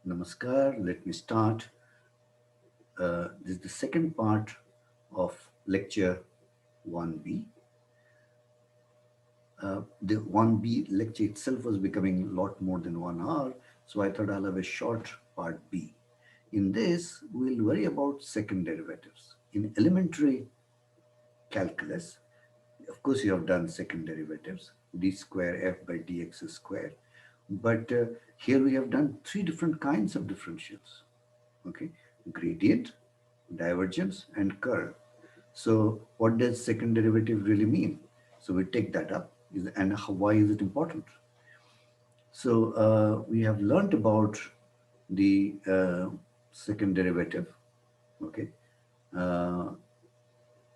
Namaskar. Let me start. This is the second part of lecture 1B. The 1B lecture itself was becoming a lot more than 1 hour, so I thought I'll have a short part B. In this, we'll worry about second derivatives. In elementary calculus, of course, you have done second derivatives, d square f by dx square. But here we have done three different kinds of differentials. Okay, gradient, divergence, and curl. So what does second derivative really mean? So we take that up, and why is it important? So we have learned about the second derivative, okay? Uh,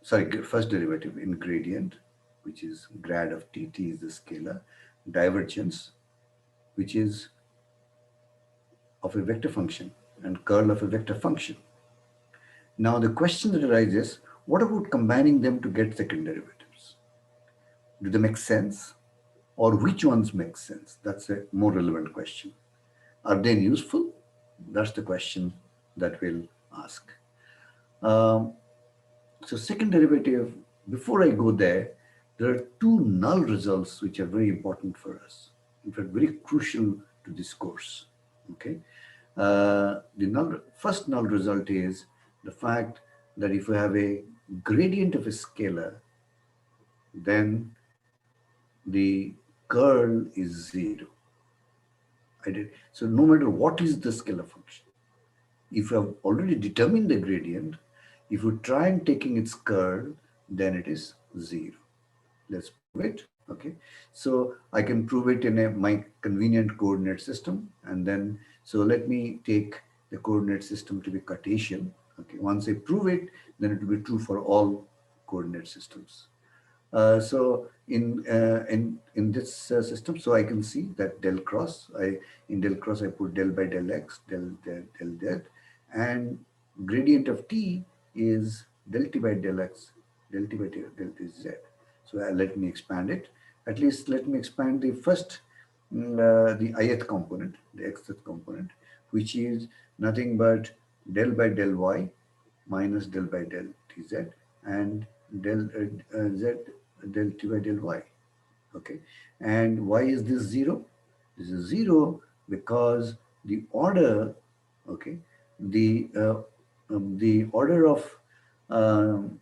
First derivative in gradient, which is grad of dt is the scalar, divergence, which is of a vector function, and curl of a vector function. Now the question that arises, what about combining them to get second derivatives? Do they make sense? Or which ones make sense? That's a more relevant question. Are they useful? That's the question that we'll ask. Um, so second derivative, before I go there, there are two null results which are very important for us. In fact, very crucial to this course. Okay. The first null result is the fact that if you have a gradient of a scalar, then the curl is 0. So no matter what is the scalar function, if you have already determined the gradient, if you try and taking its curl, then it is 0. Let's prove it. Okay, so I can prove it in my convenient coordinate system, and then so let me take the coordinate system to be Cartesian. Okay, once I prove it, then it will be true for all coordinate systems. So in this system, so I can see that del cross. In del cross I put del by del x, del z, and gradient of t is del t by del x, del t by del t z. So let me expand it. At least let me expand the first, the ith component, the xth component, which is nothing but del by del y minus del by del tz and del z del t by del y. Okay, and why is this 0? This is 0 because the order, okay, the order of um,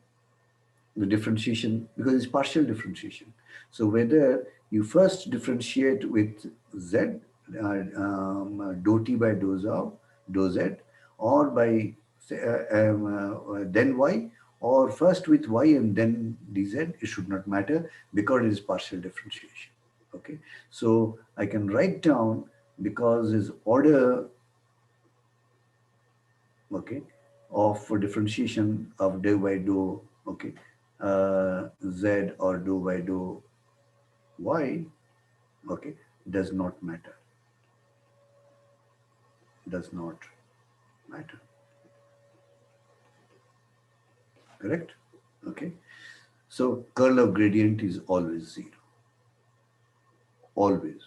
the differentiation, because it's partial differentiation. So whether you first differentiate with z, dou t by dou z, or by then y, or first with y and then dz, it should not matter because it is partial differentiation. Okay, so I can write down, because his order, okay, of differentiation of dou by dou, okay, z or dou by dou y, okay, does not matter. Does not matter. Correct? Okay. So curl of gradient is always 0. Always.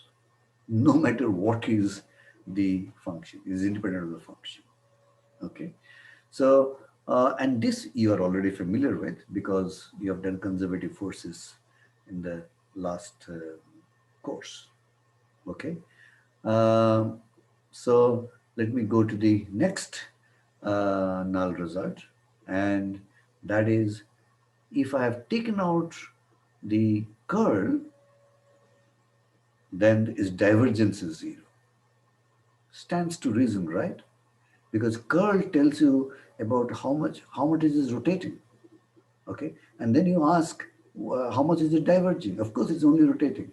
No matter what is the function, is independent of the function. Okay. So, and this you are already familiar with because you have done conservative forces in the last course. Okay. Um, so let me go to the next null result, and that is if I have taken out the curl, then its divergence is 0. Stands to reason, right? Because curl tells you about how much it is rotating. Okay, and then you ask how much is it diverging? Of course, it's only rotating.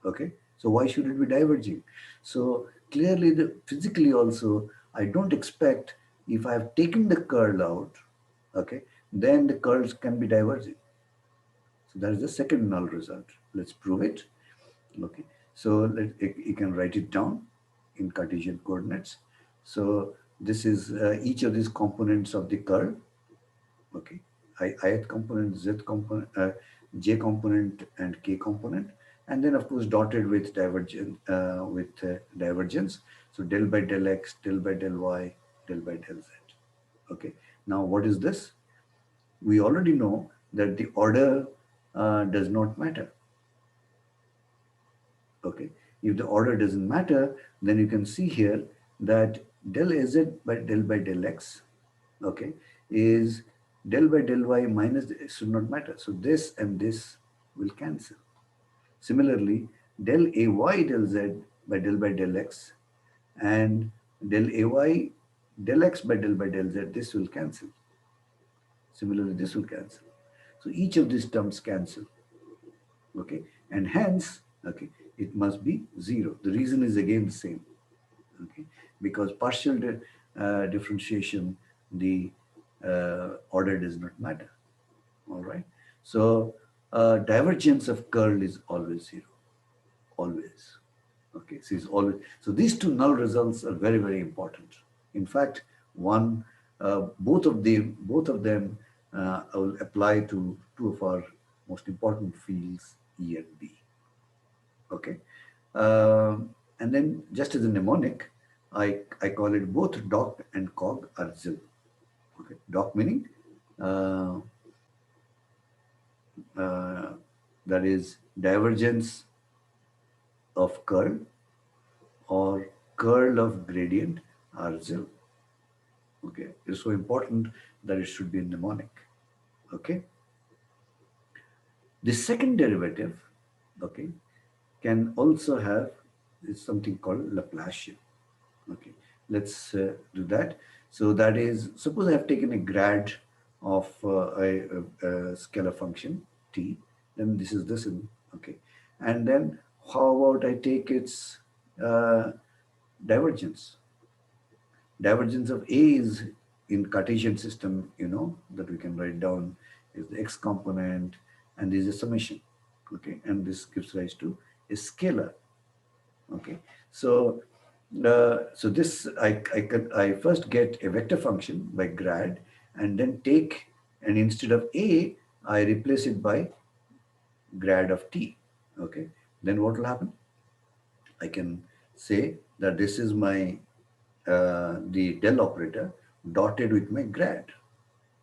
Okay, so why should it be diverging? So clearly, physically also, I don't expect if I have taken the curl out, okay, then the curls can be diverging. So that is the second null result. Let's prove it. Okay, so you can write it down in Cartesian coordinates. So this is each of these components of the curl. Okay, ith component, z component, j component, and k component, and then of course dotted with divergence. So del by del x, del by del y, del by del z. Okay. Now what is this? We already know that the order does not matter. Okay. If the order doesn't matter, then you can see here that del az by del x, okay, is del by del y minus, it should not matter. So this and this will cancel. Similarly, del ay del z by del x and del ay del x by del z, this will cancel. Similarly, this will cancel. So each of these terms cancel. Okay, and hence, okay, it must be zero. The reason is again the same. Okay, because partial differentiation, the order does not matter. All right. So divergence of curl is always zero. Always. Okay. So it's always. So these two null results are very, very important. In fact, one, both of them I will apply to two of our most important fields, E and B. Okay. And then just as a mnemonic, I call it both doc and cog are zil. Okay. Doc meaning uh, uh, that is divergence of curl or curl of gradient are zil. Okay. It's so important that it should be mnemonic. Okay. The second derivative, okay, can also have is something called Laplacian. Okay, let's do that. So that is, suppose I have taken a grad of a scalar function t, then this is this, okay. And then how about I take its uh, divergence? Divergence of A is in Cartesian system, that we can write down is the x component and this is a summation. Okay, and this gives rise to a scalar. Okay, so this I first get a vector function by grad and then take, and instead of A I replace it by grad of t. Okay, then what will happen? I can say that this is my the del operator dotted with my grad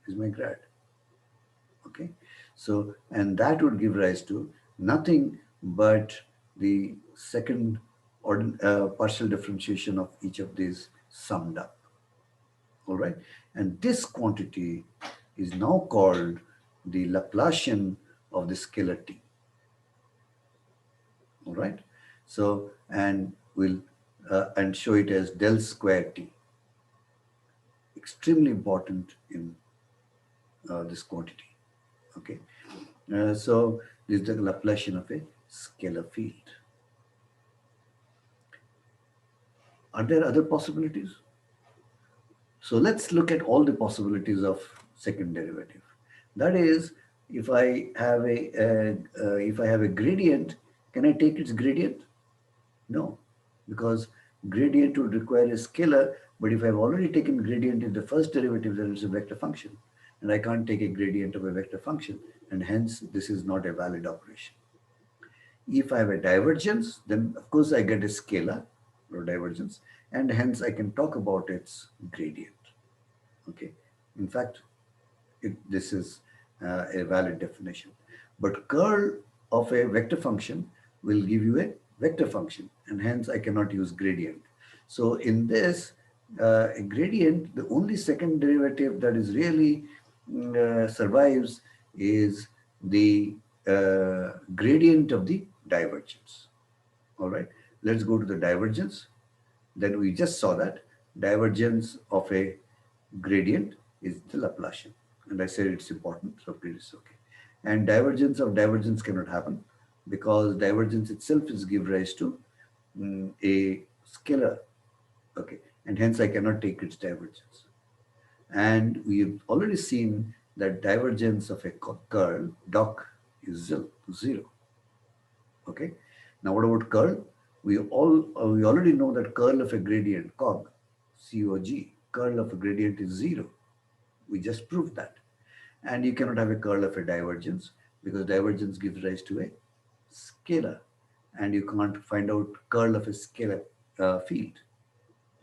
is my grad. Okay, so and that would give rise to nothing but the second order partial differentiation of each of these summed up. All right, and this quantity is now called the Laplacian of the scalar t. All right, so and we'll and show it as del square t. Extremely important in this quantity. Okay, so this is the Laplacian of a scalar field. Are there other possibilities? So let's look at all the possibilities of second derivative. That is, if I have a gradient, can I take its gradient? No, because gradient would require a scalar. But if I've already taken gradient in the first derivative, then it's a vector function, and I can't take a gradient of a vector function, and hence this is not a valid operation. If I have a divergence, then of course I get a scalar or divergence, and hence I can talk about its gradient. Okay. In fact, this is a valid definition. But curl of a vector function will give you a vector function, and hence I cannot use gradient. So in this, a gradient, the only second derivative that is really survives is the gradient of the divergence. All right, let's go to the divergence. Then we just saw that divergence of a gradient is the Laplacian. And I said it's important, so it is okay. And divergence of divergence cannot happen because divergence itself is give rise to a scalar. Okay, and hence I cannot take its divergence. And we've already seen that divergence of a curl, doc, is zero. Okay. Now what about curl? We already know that curl of a gradient, cog, C-O-G, curl of a gradient is zero. We just proved that. And you cannot have a curl of a divergence because divergence gives rise to a scalar. and you can't find out curl of a scalar field.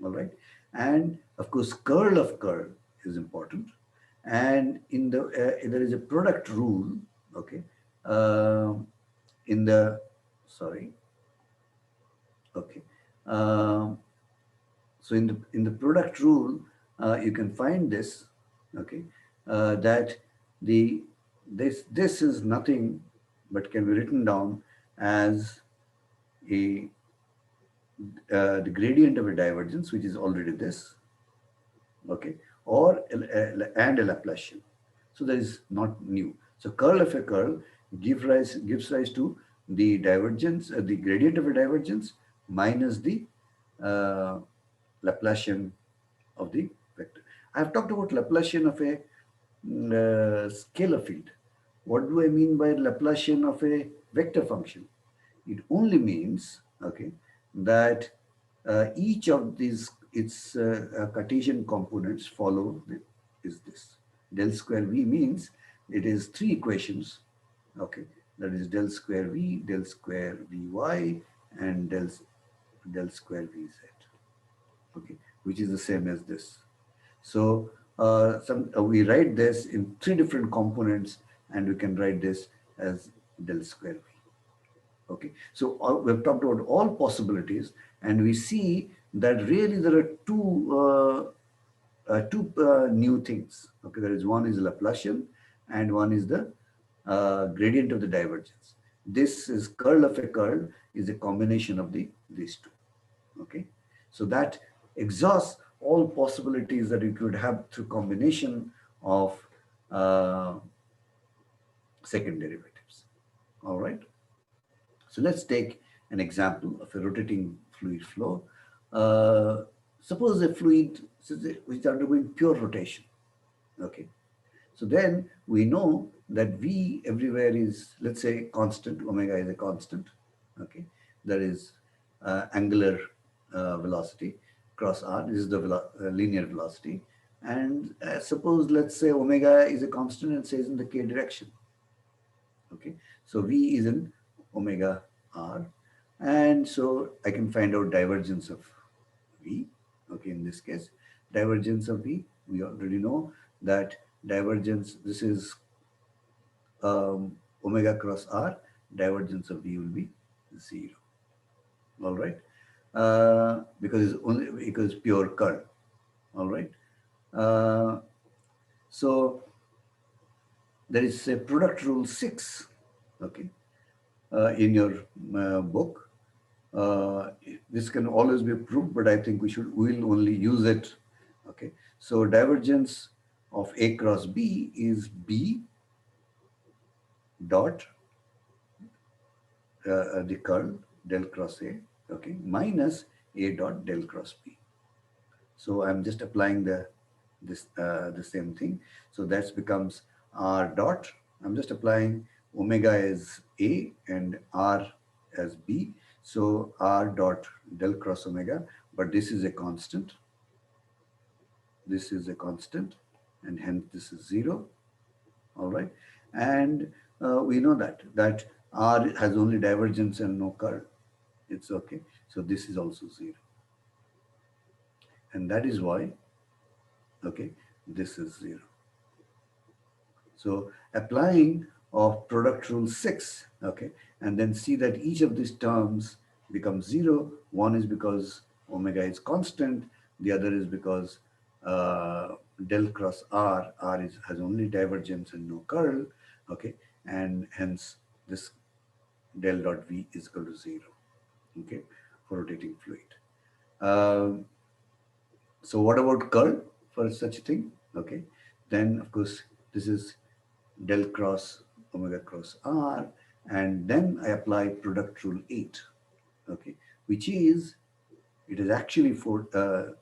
All right, and of course curl of curl is important, and in the there is a product rule. Okay, um in the sorry. Okay, um, so in the product rule, you can find this. Okay, that the this is nothing but can be written down as a the gradient of a divergence, which is already this. Okay, or and a Laplacian. So that is not new. So curl of a curl gives rise to the divergence, the gradient of a divergence minus the uh, Laplacian of the vector. I have talked about Laplacian of a scalar field. What do I mean by Laplacian of a vector function? It only means, okay, that each of these its Cartesian components follow is this. Del square V means it is three equations, okay, that is del square V, del square Vy, and del square Vz, okay, which is the same as this. So we write this in three different components, and we can write this as del square V. Okay, so we've talked about all possibilities, and we see that really there are two new things. Okay, there is one is Laplacian, and one is the gradient of the divergence. This is curl of a curl is a combination of these two. Okay, so that exhausts all possibilities that you could have through combination of uh, second derivatives. All right. So let's take an example of a rotating fluid flow. Uh, Suppose a fluid which is undergoing pure rotation. Okay. So then we know that V everywhere is, let's say, constant. Omega is a constant. Okay. There is angular velocity cross R. This is the linear velocity. And suppose, let's say, omega is a constant and says in the k direction. Okay, so V is in omega R, and so I can find out divergence of V. Okay, in this case, divergence of V, we already know that divergence, this is omega cross R, divergence of V will be 0. All right, because it's only because pure curl. All right, uh, so there is a product rule 6. Okay, in your book. This can always be proved, but I think we'll only use it. Okay. So divergence of A cross B is B dot the curl del cross A, okay, minus A dot del cross B. So I'm just applying the same thing. So that becomes R dot. I'm just applying omega as A and R as B. So R dot del cross omega, but this is a constant. This is a constant, and hence this is 0. All right, and we know that R has only divergence and no curl. It's okay. So this is also 0, and that is why, okay, this is 0. So applying of product rule 6, okay, and then see that each of these terms becomes 0. One is because omega is constant, the other is because del cross has only divergence and no curl, okay, and hence this del dot V is equal to 0, okay, for rotating fluid. Um, so what about curl for such a thing? Okay, then of course this is del cross omega cross R, and then I apply product rule 8, okay, which is, it is actually four terms,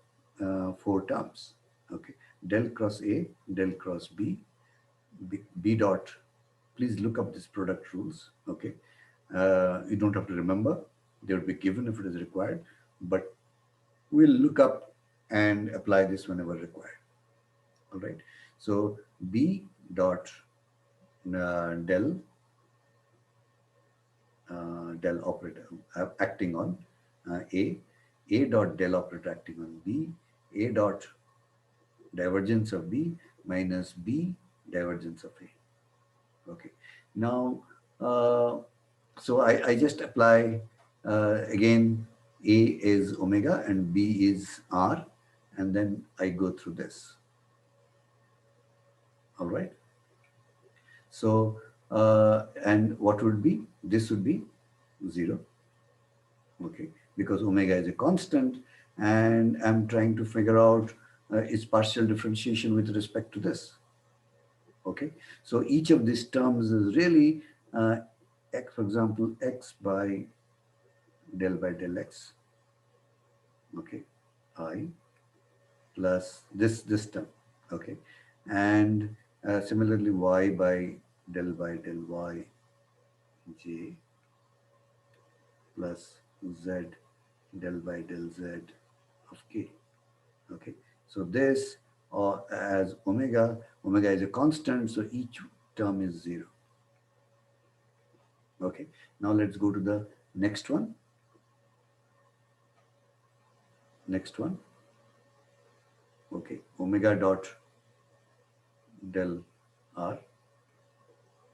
okay, del cross A, del cross B dot, please look up this product rules, okay, you don't have to remember, they will be given if it is required, but we'll look up and apply this whenever required. All right, so B dot del del operator acting on A dot del operator acting on B, A dot divergence of B minus B divergence of A. Okay. Now, so I just apply again, A is omega and B is R, and then I go through this. All right. So, and what would be? This would be 0. Okay, because omega is a constant, and I'm trying to figure out its partial differentiation with respect to this. Okay, so each of these terms is really x, for example, x by del x. Okay, I plus this term. Okay, and similarly y del y j plus z del z of k. Okay, so this as omega is a constant, so each term is 0. Okay, now let's go to the next one. Next one. Okay, omega dot del r.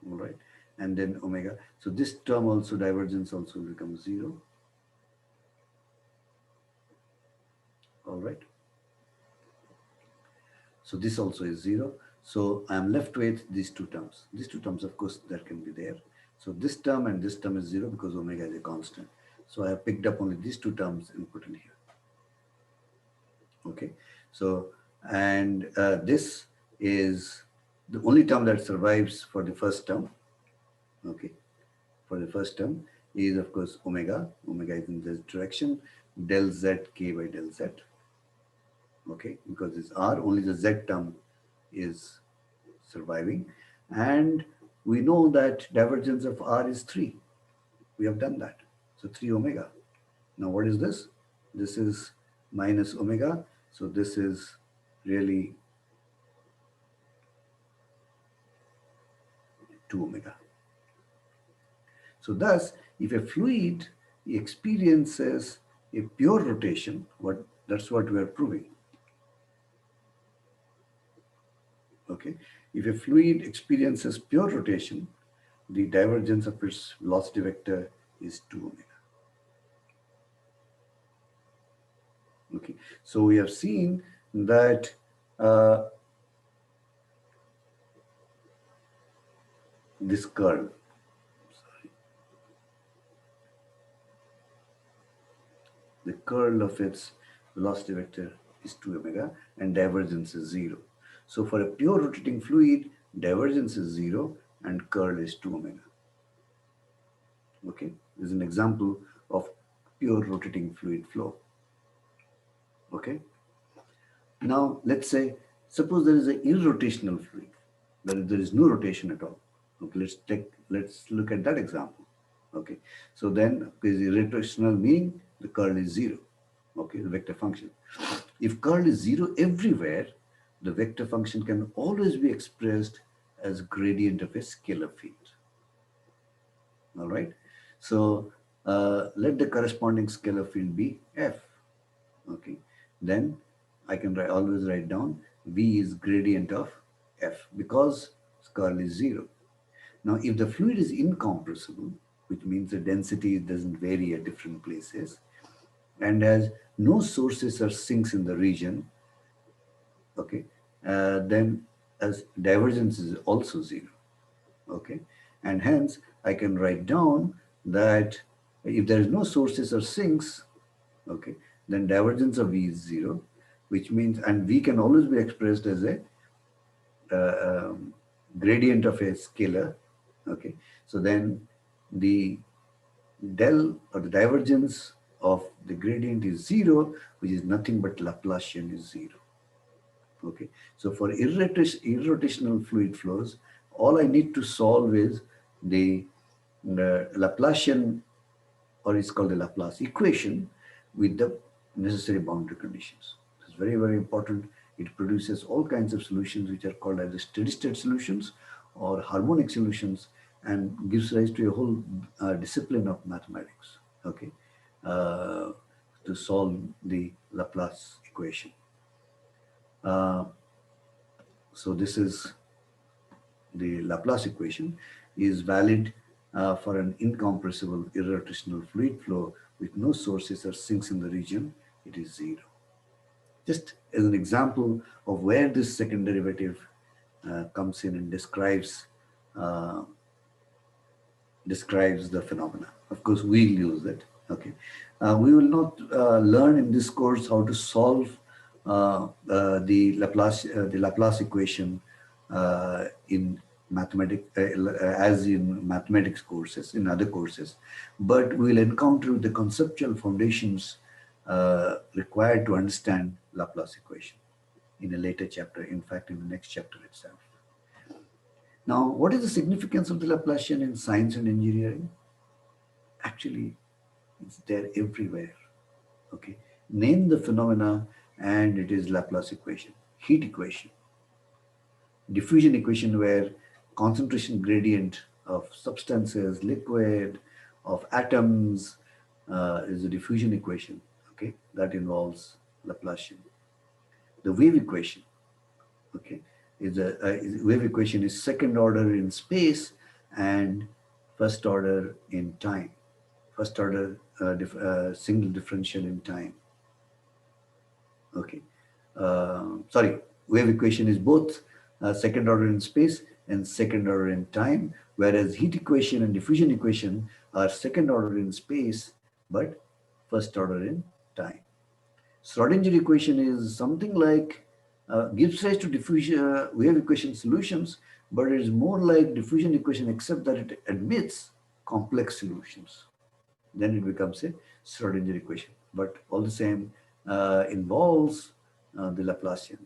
All right, and then omega. So this term also, divergence also becomes 0. All right. So this also is 0. So I'm left with these two terms. These two terms, of course, that can be there. So this term and this term is 0 because omega is a constant. So I have picked up only these two terms and put in here. Okay. So, and this is the only term that survives for the first term. Okay. For the first term is, of course, omega. Omega is in this direction. Del z k by del z. Okay, because it's r, only the z term is surviving, and we know that divergence of r is 3. We have done that. So 3 omega. Now what is this? This is minus omega. So this is really 2 omega. So thus, if a fluid experiences a pure rotation, that's what we are proving. Okay, if a fluid experiences pure rotation, the divergence of its velocity vector is 2 omega. Okay, so we have seen that this curl, the curl of its velocity vector is 2 omega and divergence is 0. So for a pure rotating fluid, divergence is 0 and curl is 2 omega. Okay, this is an example of pure rotating fluid flow. Okay, now let's say, suppose there is an irrotational fluid, there is no rotation at all. Okay, let's look at that example. Okay, so then is irrotational meaning the curl is 0. Okay, the vector function. If curl is 0 everywhere, the vector function can always be expressed as gradient of a scalar field. All right, so let the corresponding scalar field be f. Okay, then I can always write down v is gradient of f because curl is 0. Now if the fluid is incompressible, which means the density doesn't vary at different places, and has no sources or sinks in the region, okay, then as divergence is also 0. Okay, and hence I can write down that if there is no sources or sinks, okay, then divergence of v is 0, which means, and v can always be expressed as a gradient of a scalar. Okay, so then the del or the divergence of the gradient is 0, which is nothing but Laplacian is 0. Okay, so for irrotational fluid flows, all I need to solve is the Laplacian, or it's called the Laplace equation, with the necessary boundary conditions. It's very, very important. It produces all kinds of solutions which are called either steady state solutions or harmonic solutions, and gives rise to a whole discipline of mathematics, okay, uh, to solve the Laplace equation. Uh, so this is the Laplace equation is valid for an incompressible irrotational fluid flow with no sources or sinks in the region. It is zero. Just as an example of where this second derivative comes in and uh, describes the phenomena. Of course, we'll use it. Okay, we will not learn in this course how to solve the Laplace equation in mathematics as in mathematics courses in other courses, but we'll encounter the conceptual foundations required to understand Laplace equation in a later chapter. In fact, in the next chapter itself. Now, what is the significance of the Laplacian in science and engineering? Actually, it's there everywhere. Okay, name the phenomena and it is Laplace equation. Heat equation, diffusion equation, where concentration gradient of substances, liquid, of atoms is a diffusion equation. Okay, that involves Laplacian. The wave equation, okay, wave equation is second order in space and first order in time. First order single differential in time. Okay. Sorry, wave equation is both second order in space and second order in time, whereas heat equation and diffusion equation are second order in space but first order in time. Schrodinger equation is something like gives rise to diffusion wave equation solutions, but it is more like diffusion equation except that it admits complex solutions. Then it becomes a Schrodinger equation, but all the same involves the Laplacian.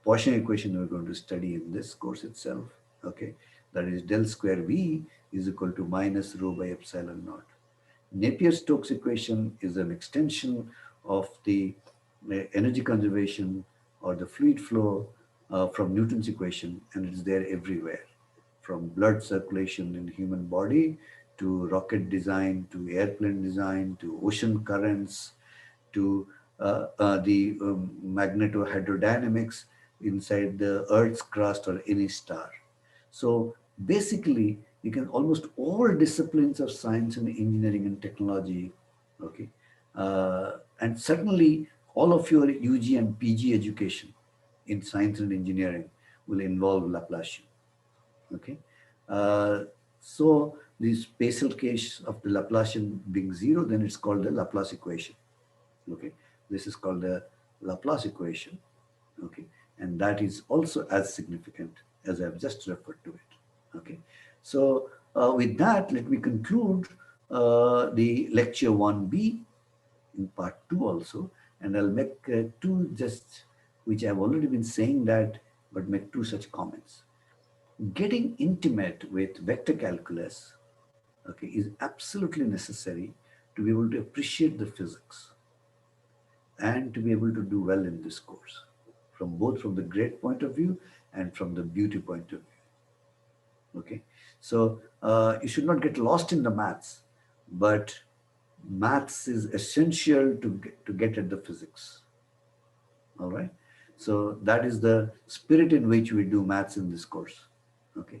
Poisson equation we're going to study in this course itself. Okay, that is del square V is equal to minus rho by epsilon naught. Napier-Stokes equation is an extension of the energy conservation or the fluid flow from Newton's equation, and it's there everywhere, from blood circulation in human body to rocket design to airplane design to ocean currents to the magnetohydrodynamics inside the Earth's crust or any star. So basically, you can almost all disciplines of science and engineering and technology, okay, and certainly all of your UG and PG education in science and engineering will involve Laplacian, okay. Uh, so the spatial case of the Laplacian being zero, then it's called the Laplace equation. Okay, this is called the Laplace equation. Okay, and that is also as significant as I've just referred to it. Okay, so with that, let me conclude the lecture 1B in part 2 also, and I'll make two just, which I've already been saying that, but make two such comments. Getting intimate with vector calculus, okay, is absolutely necessary to be able to appreciate the physics and to be able to do well in this course, from both from the grade point of view and from the beauty point of view. Okay, so you should not get lost in the maths, but maths is essential to get at the physics. All right, so that is the spirit in which we do maths in this course. Okay,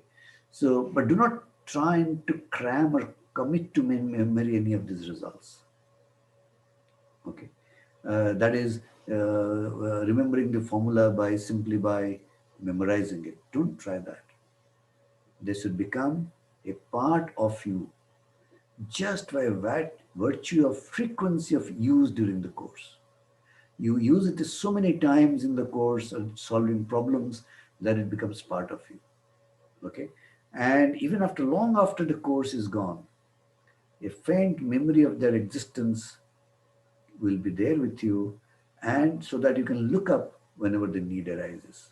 so but do not try to cram or commit to memory any of these results. Okay, that is remembering the formula by simply by memorizing it. Don't try that. They should become a part of you just by virtue of frequency of use during the course. You use it so many times in the course of solving problems that it becomes part of you. Okay, and even after long after the course is gone, a faint memory of their existence will be there with you, and so that you can look up whenever the need arises.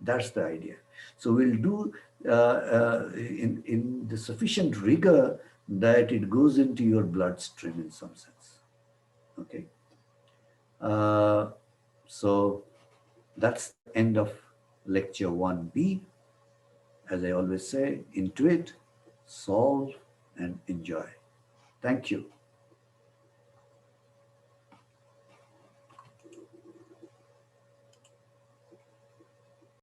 That's the idea. So we'll do in the sufficient rigor that it goes into your bloodstream in some sense. Okay. Uh, so that's the end of lecture 1B. As I always say, into it, solve, and enjoy. Thank you.